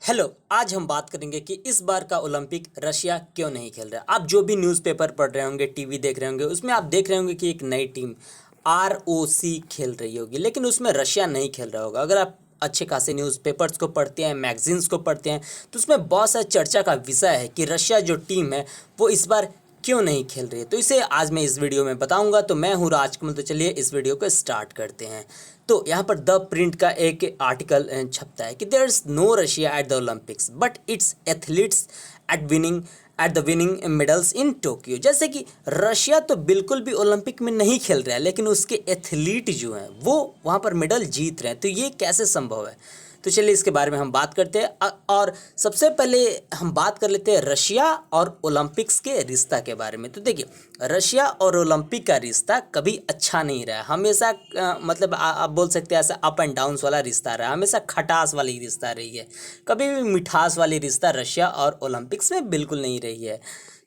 Hello. आज हम बात करेंगे कि इस बार का ओलंपिक रशिया क्यों नहीं खेल रहा है। आप जो भी न्यूज़पेपर पढ़ रहे होंगे, टीवी देख रहे होंगे, उसमें आप देख रहे होंगे कि एक नई टीम आरओसी खेल रही होगी, लेकिन उसमें रशिया नहीं खेल रहा होगा। अगर आप अच्छे खासे न्यूज़पेपर्स को पढ़ते हैं, मैगजीन्स को पढ़ते हैं, तो उसमें बहुत सारी चर्चा का विषय है कि रशिया जो टीम है वो इस बार क्यों नहीं खेल रही है। तो इसे आज मैं इस वीडियो में बताऊंगा। तो मैं हूँ राजकमल। तो चलिए इस वीडियो को स्टार्ट करते हैं। तो यहाँ पर द प्रिंट का एक आर्टिकल छपता है कि there is no Russia at the Olympics but its athletes at the winning medals in Tokyo. जैसे कि रशिया तो बिल्कुल भी ओलंपिक में नहीं खेल रहा है, लेकिन उसके एथलीट जो हैं वो वहाँ पर मेडल जीत रहे हैं। तो ये कैसे संभव है? तो चलिए इसके बारे में हम बात करते हैं। और सबसे पहले हम बात कर लेते हैं रशिया और ओलंपिक्स के रिश्ता के बारे में। तो देखिए, रशिया और ओलंपिक का रिश्ता कभी अच्छा नहीं रहा। हमेशा मतलब आप बोल सकते हैं ऐसा अप एंड डाउन्स वाला रिश्ता रहा। हमेशा खटास वाली रिश्ता रही है, कभी भी मिठास वाली रिश्ता रशिया और ओलंपिक्स में बिल्कुल नहीं रही है।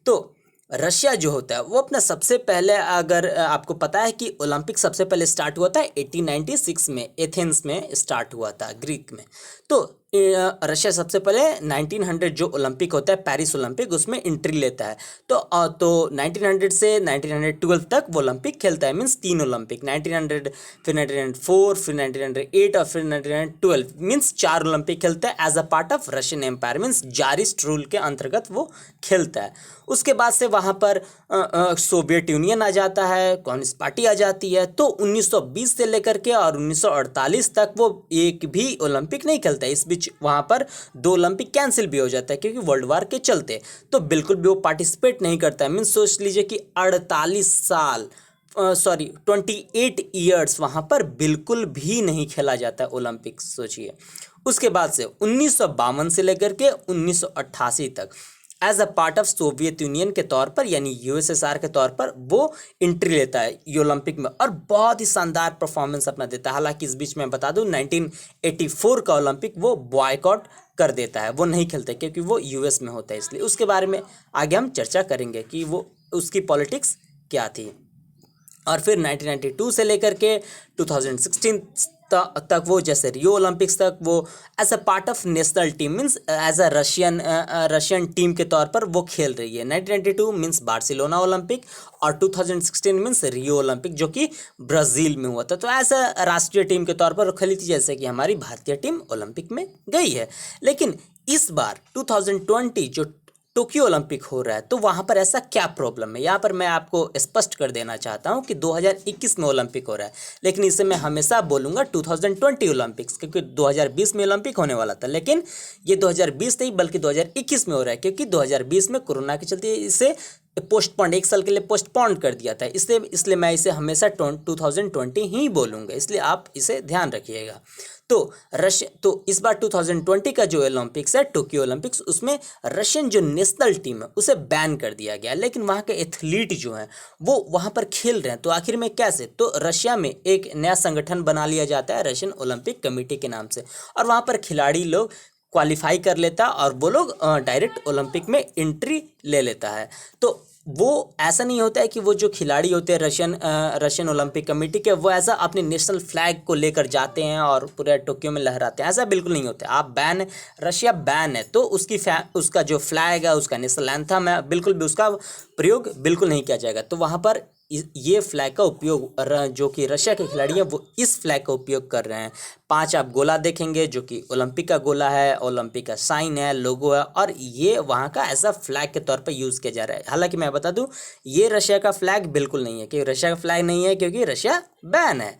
तो रशिया जो होता है वो अपना सबसे पहले, अगर आपको पता है कि ओलंपिक सबसे पहले स्टार्ट हुआ था 1896 में, एथेंस में स्टार्ट हुआ था, ग्रीक में। तो रशिया सबसे पहले 1900 जो ओलंपिक होता है, पेरिस ओलंपिक, उसमें एंट्री लेता है। तो 1900 से 1912 तक वो ओलंपिक खेलता है। मीन्स 3 ओलंपिक, 1900, फिर 1904, फिर 1908 और फिर 1912, मीन्स 4 ओलंपिक खेलता है as a part of Russian empire. Means tsarist rule के अंतर्गत वो खेलता है। उसके बाद से वहाँ पर सोवियत यूनियन आ जाता है, कम्युनिस्ट पार्टी आ जाती है। तो 1920 से लेकर के और 1948 तक वो एक भी ओलंपिक नहीं खेलता है। इस बीच वहाँ पर 2 ओलंपिक कैंसिल भी हो जाता है क्योंकि वर्ल्ड वार के चलते। तो बिल्कुल भी वो पार्टिसिपेट नहीं करता है। मीन्स सोच लीजिए कि 48 साल, सॉरी 28 ईयर्स वहाँ पर बिल्कुल भी नहीं खेला जाता है ओलंपिक, सोचिए। उसके बाद से 1952 से लेकर के 1988 तक as a part of Soviet Union के तौर पर, यानी यूएसएसआर के तौर पर, वो एंट्री लेता है ये ओलंपिक में और बहुत ही शानदार परफॉर्मेंस अपना देता है। हालांकि इस बीच में बता दूं 1984 का ओलंपिक वो बॉयकॉट कर देता है, वो नहीं खेलते क्योंकि वो यूएस में होता है, इसलिए। उसके बारे में आगे हम चर्चा करेंगे कि वो उसकी पॉलिटिक्स क्या थी। और फिर 1992 से लेकर के 2016 तक वो, जैसे रियो ओलंपिक्स तक, वो as a part of national team, means as a Russian team के तौर पर वो खेल रही है। 1992 मीन्स बार्सिलोना ओलंपिक और 2016 मीन्स रियो ओलंपिक, जो कि ब्राज़ील में हुआ था। तो एज अ राष्ट्रीय टीम के तौर पर खेली थी, जैसे कि हमारी भारतीय टीम ओलंपिक में गई है। लेकिन इस बार 2020 जो टोक्यो ओलंपिक हो रहा है, तो वहाँ पर ऐसा क्या प्रॉब्लम है? यहाँ पर मैं आपको स्पष्ट कर देना चाहता हूँ कि 2021 में ओलंपिक हो रहा है, लेकिन इसे मैं हमेशा बोलूँगा 2020 ओलंपिक्स, क्योंकि 2020 में ओलंपिक होने वाला था। लेकिन ये 2020 नहीं बल्कि 2021 में हो रहा है, क्योंकि 2020 में कोरोना के चलते इसे पोस्टपोन्ड, 1 साल के लिए पोस्टपोन्ड कर दिया था। इसलिए मैं इसे हमेशा 2020 ही बोलूँगा, इसलिए आप इसे ध्यान रखिएगा। तो इस बार 2020 का जो ओलंपिक्स है, टोक्यो ओलंपिक्स, उसमें रशियन जो नेशनल टीम है उसे बैन कर दिया गया, लेकिन वहाँ के एथलीट जो हैं वो वहाँ पर खेल रहे हैं। तो आखिर में कैसे? तो रशिया में एक नया संगठन बना लिया जाता है, रशियन ओलंपिक कमेटी के नाम से, और वहाँ पर खिलाड़ी लोग क्वालिफाई कर लेता और वो लोग डायरेक्ट ओलंपिक में एंट्री ले लेता है। तो वो ऐसा नहीं होता है कि वो जो खिलाड़ी होते हैं रशियन ओलंपिक कमेटी के, वो ऐसा अपने नेशनल फ्लैग को लेकर जाते हैं और पूरे टोक्यो में लहराते हैं। ऐसा बिल्कुल नहीं होता। आप बैन, रशिया बैन है, तो उसका जो फ्लैग है, उसका नेशनल एंथम है, बिल्कुल भी उसका प्रयोग बिल्कुल नहीं किया जाएगा। तो वहाँ पर ये फ्लैग का उपयोग, जो कि रशिया के खिलाड़ी हैं वो इस फ्लैग का उपयोग कर रहे हैं। 5 आप गोला देखेंगे जो कि ओलंपिक का गोला है, ओलंपिक का साइन है, लोगो है, और ये वहाँ का ऐसा फ्लैग के तौर पर यूज़ किया जा रहा है। हालांकि मैं बता दूं ये रशिया का फ्लैग बिल्कुल नहीं है, क्योंकि रशिया का फ्लैग नहीं है क्योंकि रशिया बैन है।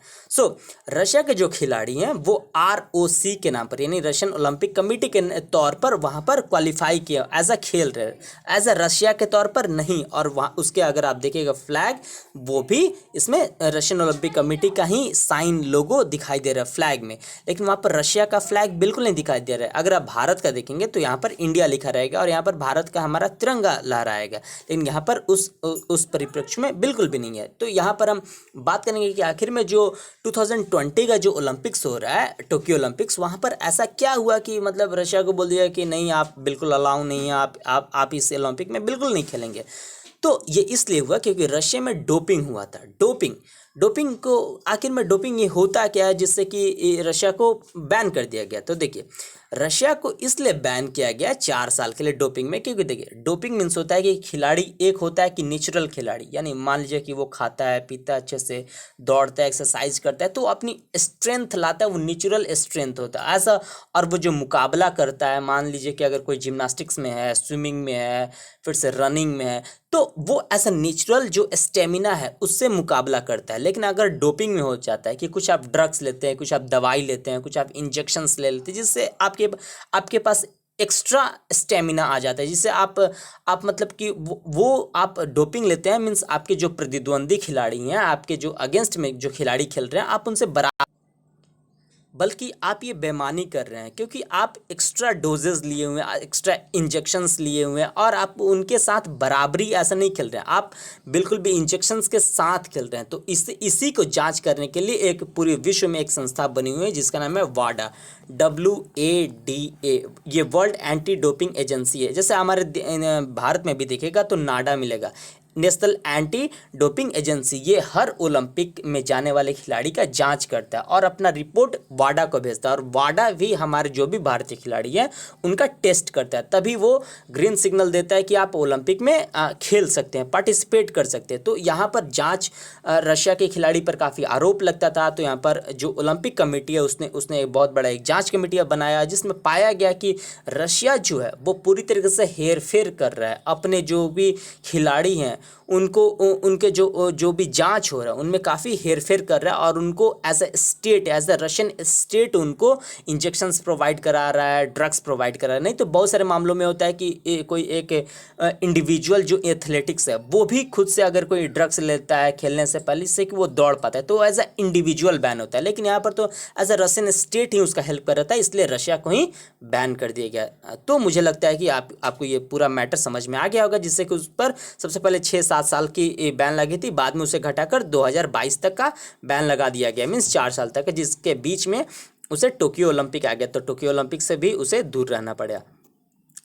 रशिया के जो खिलाड़ी हैं वो आरओसी के नाम पर, यानी रशियन ओलंपिक कमेटी के तौर पर वहाँ पर क्वालिफाई किया, एज अ खेल रहे, एज अ रशिया के तौर पर नहीं। और वहाँ उसके अगर आप देखिएगा फ्लैग, वो भी इसमें रशियन ओलंपिक कमेटी का ही साइन, लोगो दिखाई दे रहा है फ्लैग में, लेकिन वहाँ पर रशिया का फ्लैग बिल्कुल नहीं दिखाई दे रहा है। अगर आप भारत का देखेंगे तो यहाँ पर इंडिया लिखा रहेगा और यहाँ पर भारत का हमारा तिरंगा लहराएगा, लेकिन यहाँ पर उस परिप्रेक्ष्य में बिल्कुल भी नहीं है। तो यहाँ पर हम बात करेंगे कि आखिर में जो 2020 का जो ओलंपिक्स हो रहा है, टोक्यो ओलंपिक्स, वहाँ पर ऐसा क्या हुआ कि मतलब रशिया को बोल दिया कि नहीं, आप बिल्कुल अलाउ नहीं है, आप इस ओलंपिक में बिल्कुल नहीं खेलेंगे। तो ये इसलिए हुआ क्योंकि रशिया में डोपिंग हुआ था। डोपिंग डोपिंग को आखिर में डोपिंग ये होता क्या है जिससे कि रशिया को बैन कर दिया गया? तो देखिए, रशिया को इसलिए बैन किया गया 4 साल के लिए डोपिंग में, क्योंकि देखिए डोपिंग मीन्स होता है कि खिलाड़ी, एक होता है कि नेचुरल खिलाड़ी, यानी मान लीजिए कि वो खाता है पीता है अच्छे से, दौड़ता है एक्सरसाइज करता है तो अपनी स्ट्रेंथ लाता है, वो नेचुरल स्ट्रेंथ होता है ऐसा। और वो जो मुकाबला करता है, मान लीजिए कि अगर कोई जिम्नास्टिक्स में है, स्विमिंग में है, फिर से रनिंग में है, तो वो ऐसा नेचुरल जो स्टेमिना है उससे मुकाबला करता है। लेकिन अगर डोपिंग में हो जाता है कि कुछ आप ड्रग्स लेते हैं, कुछ आप दवाई लेते हैं, कुछ आप इंजेक्शंस ले लेते हैं, जिससे आपके पास एक्स्ट्रा स्टेमिना आ जाता है, जिससे आप मतलब कि वो आप डोपिंग लेते हैं मीन्स आपके जो प्रतिद्वंदी खिलाड़ी हैं, आपके जो अगेंस्ट में जो खिलाड़ी खेल रहे हैं, आप उनसे बराबर, बल्कि आप ये बेईमानी कर रहे हैं, क्योंकि आप एक्स्ट्रा डोजेस लिए हुए हैं, एक्स्ट्रा इंजेक्शंस लिए हुए हैं, और आप उनके साथ बराबरी ऐसा नहीं खेल रहे हैं, आप बिल्कुल भी इंजेक्शंस के साथ खेल रहे हैं। तो इसी को जांच करने के लिए एक पूरे विश्व में एक संस्था बनी हुई है जिसका नाम है वाडा, WADA। ये वर्ल्ड एंटी डोपिंग एजेंसी है। जैसे हमारे भारत में भी देखेगा तो नाडा मिलेगा, नेशनल एंटी डोपिंग एजेंसी। ये हर ओलंपिक में जाने वाले खिलाड़ी का जांच करता है और अपना रिपोर्ट वाडा को भेजता है, और वाडा भी हमारे जो भी भारतीय खिलाड़ी हैं उनका टेस्ट करता है, तभी वो ग्रीन सिग्नल देता है कि आप ओलंपिक में खेल सकते हैं, पार्टिसिपेट कर सकते हैं। तो यहाँ पर जांच, रशिया के खिलाड़ी पर काफ़ी आरोप लगता था, तो यहाँ पर जो ओलंपिक कमेटी है उसने एक बहुत बड़ा एक जाँच कमेटी बनाया, जिसमें पाया गया कि रशिया जो है वो पूरी तरीके से हेर फेर कर रहा है। अपने जो भी खिलाड़ी हैं उनको उनके जो भी जांच हो रहा है उनमें काफ़ी हेरफेर कर रहा है, और उनको as a state, as a Russian state उनको इंजेक्शंस प्रोवाइड करा रहा है, ड्रग्स प्रोवाइड करा रहा है। नहीं तो बहुत सारे मामलों में होता है कि कोई एक इंडिविजुअल जो एथलेटिक्स है वो भी खुद से अगर कोई ड्रग्स लेता है खेलने से पहले, इससे कि वो दौड़ पाता है, तो एज अ इंडिविजुअल बैन होता है। लेकिन यहाँ पर तो एज अ रशियन स्टेट ही उसका हेल्प कर रहा था, इसलिए रशिया को ही बैन कर दिया गया। तो मुझे लगता है कि आपको ये पूरा मैटर समझ में आ गया होगा, जिससे कि उस पर सबसे पहले 6-7 साल की बैन लगी थी, बाद में उसे घटाकर 2022 तक का बैन लगा दिया गया, मीन्स 4 साल तक, जिसके बीच में उसे टोक्यो ओलंपिक आ गया, तो टोक्यो ओलंपिक से भी उसे दूर रहना पड़ा।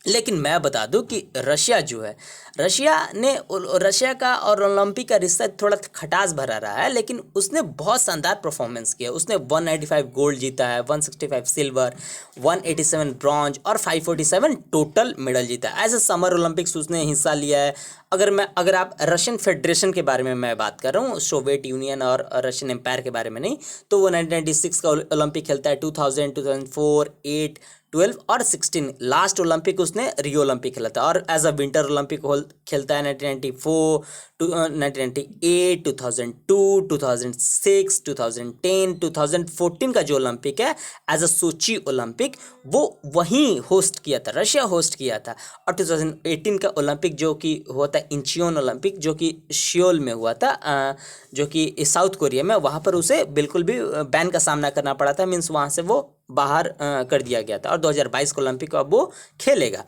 लेकिन मैं बता दूं कि रशिया जो है, रशिया का और ओलंपिक का रिश्ता थोड़ा खटास भरा रहा है, लेकिन उसने बहुत शानदार परफॉर्मेंस किया। उसने 195 गोल्ड जीता है, 165 सिल्वर, 187 ब्रॉन्ज और 547 टोटल मेडल जीता है। ऐसे समर ओलंपिक्स उसने हिस्सा लिया है। अगर आप रशियन फेडरेशन के बारे में मैं बात कर रहा हूँ, सोवियत यूनियन और रशियन एम्पायर के बारे में नहीं, तो वो 1996 का ओलंपिक खेलता है, 2000, 2004, 8, 12 और 16 लास्ट ओलंपिक उसने रियो ओलंपिक खेला था, और एज अ विंटर ओलंपिक खेलता है 1994, 1998, 2002, 2006, 2010, 2014 का जो ओलंपिक है एज अ सोची ओलंपिक, वो वहीं होस्ट किया था, रशिया होस्ट किया था। और 2018 का ओलंपिक जो कि हुआ था इंचियोन ओलंपिक, जो कि सियोल में हुआ था, जो कि साउथ कोरिया में, वहाँ पर उसे बिल्कुल भी बैन का सामना करना पड़ा था, मीन्स वहाँ से वो बाहर कर दिया गया था, और 2022 के ओलंपिक अब वो खेलेगा।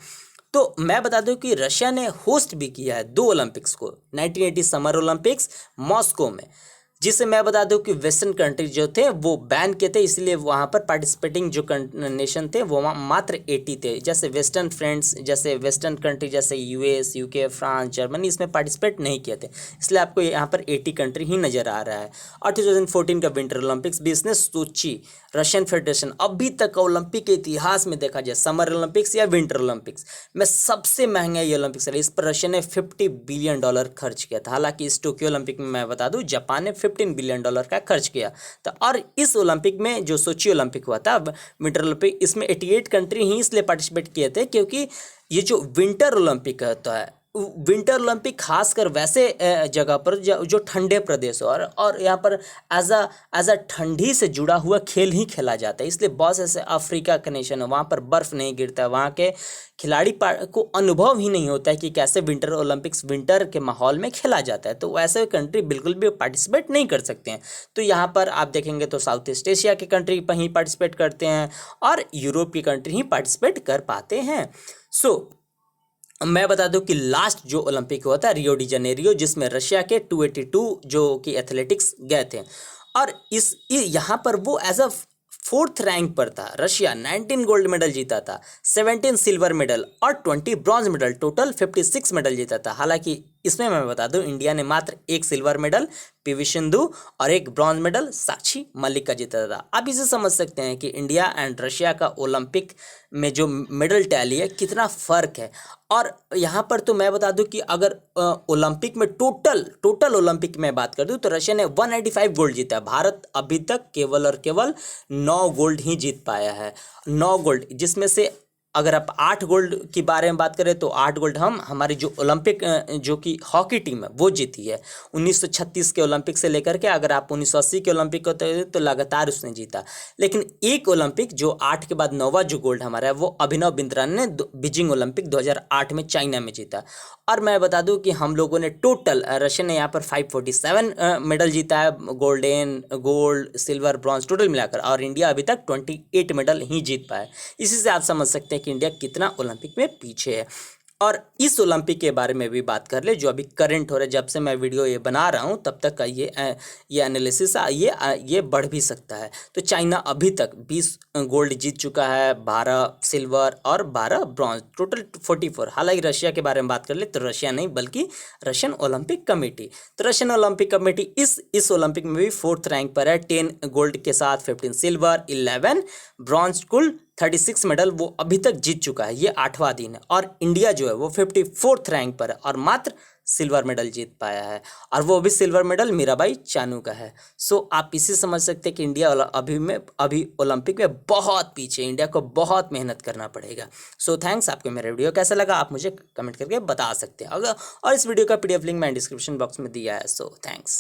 तो मैं बता दूं कि रशिया ने होस्ट भी किया है 2 ओलंपिक्स को, 1980 समर ओलंपिक्स मॉस्को में, जिसे मैं बता दूं कि वेस्टर्न कंट्री जो थे वो बैन किए थे, इसलिए वहाँ पर पार्टिसिपेटिंग जो नेशन थे वो मात्र 80 थे। जैसे वेस्टर्न फ्रेंड्स, जैसे वेस्टर्न कंट्री जैसे US, UK, फ्रांस, जर्मनी इसमें पार्टिसिपेट नहीं किए थे, इसलिए आपको यहाँ पर 80 कंट्री ही नज़र आ रहा है। और 2014 का विंटर ओलंपिक्स भी इसने सोची, रशियन फेडरेशन, अभी तक ओलंपिक के इतिहास में देखा जाए समर ओलंपिक्स या विंटर ओलंपिक्स में सबसे महंगा ये ओलंपिक्स है। इस पर रशिया ने $50 बिलियन खर्च किया था। हालांकि इस टोक्यो ओलंपिक में मैं बता दूं जापान ने $15 बिलियन का खर्च किया। तो और इस ओलंपिक में जो सोची ओलंपिक हुआ था विंटर ओलंपिक, इसमें 88 कंट्री ही इसलिए पार्टिसिपेट किए थे क्योंकि ये जो विंटर ओलंपिक होता है, विंटर ओलंपिक खासकर वैसे जगह पर जो ठंडे प्रदेश और यहाँ पर एज अ ठंडी से जुड़ा हुआ खेल ही खेला जाता है। इसलिए बहुत ऐसे अफ्रीका का नेशन है, वहाँ पर बर्फ़ नहीं गिरता है, वहाँ के खिलाड़ी को अनुभव ही नहीं होता है कि कैसे विंटर ओलंपिक्स विंटर के माहौल में खेला जाता है, तो वैसे कंट्री बिल्कुल भी पार्टिसिपेट नहीं कर सकते हैं। तो यहाँ पर आप देखेंगे तो साउथ ईस्ट एशिया के कंट्री पर ही पार्टिसिपेट करते हैं और यूरोप की कंट्री ही पार्टिसिपेट कर पाते हैं। मैं बता दूं कि लास्ट जो ओलंपिक हुआ था रियो डी जनेरियो, जिसमें रशिया के 282 जो कि एथलेटिक्स गए थे, और यहाँ पर वो एज अ 4th रैंक पर था। रशिया 19 गोल्ड मेडल जीता था, 17 सिल्वर मेडल और 20 ब्रॉन्ज मेडल, टोटल 56 मेडल जीता था। हालांकि इसमें मैं बता दूं इंडिया ने मात्र एक सिल्वर मेडल पीवी सिंधु और एक ब्रॉन्ज मेडल साक्षी मलिक का जीता था। आप इसे समझ सकते हैं कि इंडिया एंड रशिया का ओलंपिक में जो मेडल टैली है कितना फर्क है। और यहाँ पर तो मैं बता दूं कि अगर ओलंपिक में टोटल ओलंपिक में बात कर दूं तो रशिया ने 185 गोल्ड जीता है। भारत अभी तक केवल और केवल 9 गोल्ड ही जीत पाया है, 9 गोल्ड, जिसमें से अगर आप 8 गोल्ड की बारे में बात करें तो 8 गोल्ड हमारी जो ओलंपिक जो कि हॉकी टीम है वो जीती है 1936 के ओलंपिक से लेकर के। अगर आप 1980 के ओलंपिक को तो लगातार उसने जीता। लेकिन एक ओलंपिक जो 8 के बाद 9वां जो गोल्ड हमारा है वो अभिनव बिंद्रा ने बीजिंग ओलंपिक 2008 में चाइना में जीता। और मैं बता दूं कि हम लोगों ने टोटल रशिया ने यहाँ पर 547 मेडल जीता है, गोल्ड सिल्वर ब्रॉन्ज टोटल मिलाकर, और इंडिया अभी तक 28 मेडल ही जीत पाया। इसी से आप समझ सकते हैं कि इंडिया कितना ओलंपिक में पीछे है। और इस ओलंपिक के बारे में भी बात कर ले जो अभी करंट हो रहा है। जब से मैं वीडियो ये बना रहा हूँ तब तक का ये एनालिसिस ये बढ़ भी सकता है। तो चाइना अभी तक 20 गोल्ड जीत चुका है, 12 सिल्वर और 12 ब्रॉन्ज, टोटल 44। हालांकि रशिया के बारे में बात कर ले तो रशिया नहीं बल्कि रशियन ओलंपिक कमेटी। तो रशियन ओलंपिक कमेटी इस ओलंपिक में भी 4th रैंक पर है, 10 गोल्ड के साथ 15 सिल्वर 11 ब्रॉन्ज, कुल 36 मेडल वो अभी तक जीत चुका है। ये 8वां दिन है। और इंडिया जो है वो 54th रैंक पर है और मात्र सिल्वर मेडल जीत पाया है, और वो भी सिल्वर मेडल मीराबाई चानू का है। सो आप इसे समझ सकते हैं कि इंडिया अभी ओलंपिक में बहुत पीछे, इंडिया को बहुत मेहनत करना पड़ेगा। So thanks. आपको मेरा वीडियो कैसा लगा आप मुझे कमेंट करके बता सकते हैं। अगर और इस वीडियो का PDF लिंक मैंने डिस्क्रिप्शन बॉक्स में दिया है। So thanks.